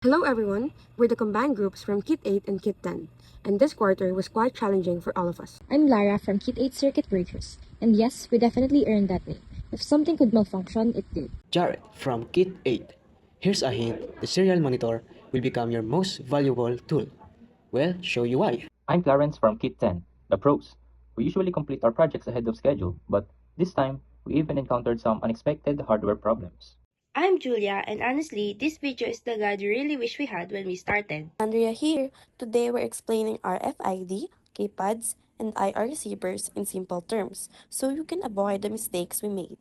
Hello everyone, we're the combined groups from Kit 8 and Kit 10, and this quarter was quite challenging for all of us. I'm Lara from Kit 8 Circuit Breakers, and yes, we definitely earned that name. If something could malfunction, it did. Jared from Kit 8. Here's a hint, the serial monitor will become your most valuable tool. Well, show you why. I'm Clarence from Kit 10, the pros. We usually complete our projects ahead of schedule, but this time, we even encountered some unexpected hardware problems. I'm Julia, and honestly, this video is the guide we really wish we had when we started. Andrea here. Today we're explaining RFID, keypads, and IR receivers in simple terms, so you can avoid the mistakes we made.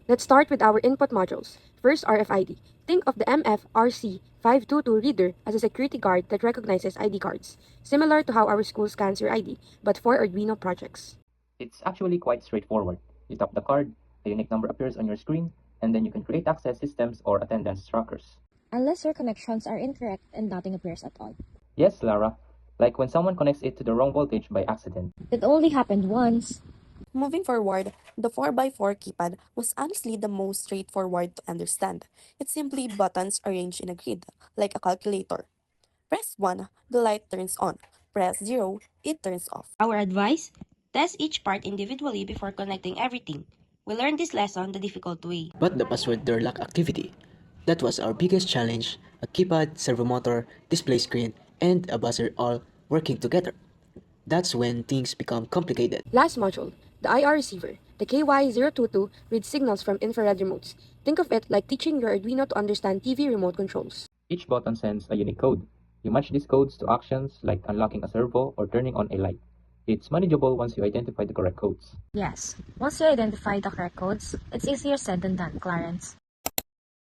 Let's start with our input modules. First, RFID. Think of the MFRC522 reader as a security guard that recognizes ID cards, similar to how our school scans your ID, but for Arduino projects. It's actually quite straightforward. You tap the card, a unique number appears on your screen, and then you can create access systems or attendance trackers. Unless your connections are incorrect and nothing appears at all. Yes, Lara, like when someone connects it to the wrong voltage by accident. It only happened once. Moving forward, the 4x4 keypad was honestly the most straightforward to understand. It's simply buttons arranged in a grid, like a calculator. Press 1, the light turns on. Press 0, it turns off. Our advice? Test each part individually before connecting everything. We learned this lesson the difficult way. But the password door lock activity. That was our biggest challenge, a keypad, servo motor, display screen, and a buzzer all working together. That's when things become complicated. Last module, the IR receiver. The KY022 reads signals from infrared remotes. Think of it like teaching your Arduino to understand TV remote controls. Each button sends a unique code. You match these codes to actions like unlocking a servo or turning on a light. It's manageable once you identify the correct codes. Yes, once you identify the correct codes, it's easier said than done, Clarence.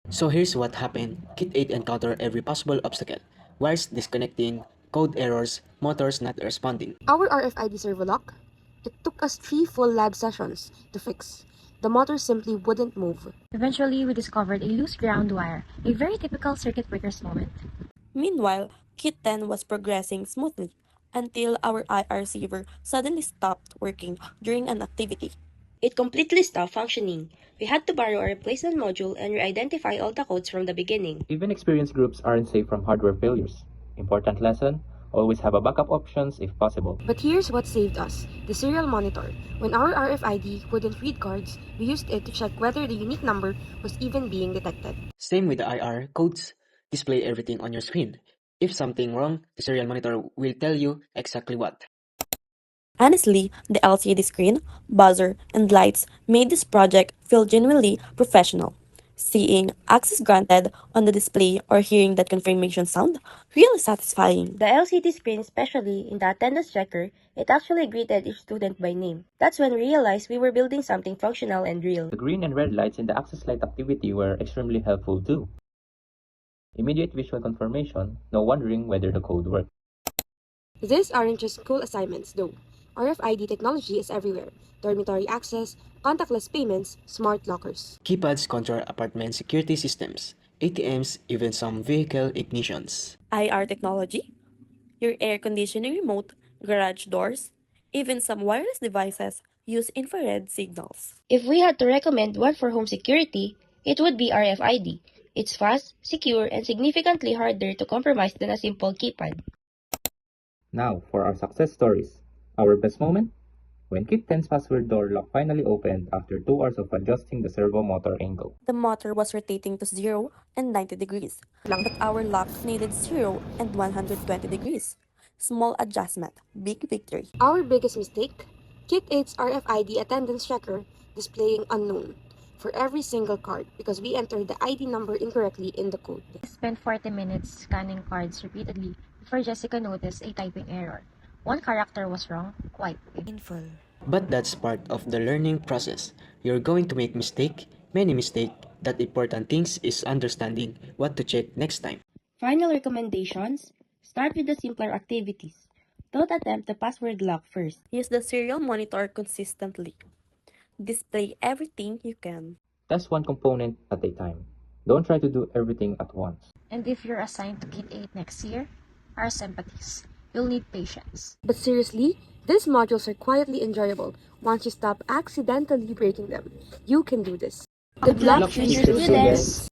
So here's what happened. Kit 8 encountered every possible obstacle. Wires disconnecting, code errors, motors not responding. Our RFID servo lock? It took us 3 full lab sessions to fix. The motor simply wouldn't move. Eventually, we discovered a loose ground wire, a very typical circuit breakers moment. Meanwhile, Kit 10 was progressing smoothly until our IR receiver suddenly stopped working during an activity. It completely stopped functioning. We had to borrow a replacement module and re-identify all the codes from the beginning. Even experienced groups aren't safe from hardware failures. Important lesson, always have a backup options if possible. But here's what saved us, the serial monitor. When our RFID wouldn't read cards, we used it to check whether the unique number was even being detected. Same with the IR codes. Display everything on your screen. If something wrong, the serial monitor will tell you exactly what. Honestly, the LCD screen, buzzer, and lights made this project feel genuinely professional. Seeing access granted on the display or hearing that confirmation sound, really satisfying. The LCD screen, especially in the attendance checker, it actually greeted each student by name. That's when we realized we were building something functional and real. The green and red lights in the access light activity were extremely helpful too. Immediate visual confirmation, no wondering whether the code worked. These aren't just school assignments, though. RFID technology is everywhere. Dormitory access, contactless payments, smart lockers. Keypads control apartment security systems, ATMs, even some vehicle ignitions. IR technology, your air conditioning remote, garage doors, even some wireless devices use infrared signals. If we had to recommend one for home security, it would be RFID. It's fast, secure, and significantly harder to compromise than a simple keypad. Now for our success stories. Our best moment? When Kit 10's password door lock finally opened after 2 hours of adjusting the servo motor angle. The motor was rotating to 0 and 90 degrees, but our lock needed 0 and 120 degrees. Small adjustment, big victory. Our biggest mistake? Kit 8's RFID attendance checker displaying unknown for every single card because we entered the ID number incorrectly in the code. We spent 40 minutes scanning cards repeatedly before Jessica noticed a typing error. One character was wrong, quite Painful. But that's part of the learning process. You're going to make many mistakes. That important things is understanding what to check next time. Final recommendations? Start with the simpler activities. Don't attempt the password lock first. Use the serial monitor consistently. Display everything you can. Test one component at a time. Don't try to do everything at once. And if you're assigned to Kit 8 next year, our sympathies. You'll need patience. But seriously, these modules are quietly enjoyable once you stop accidentally breaking them. You can do this. Good luck, future students!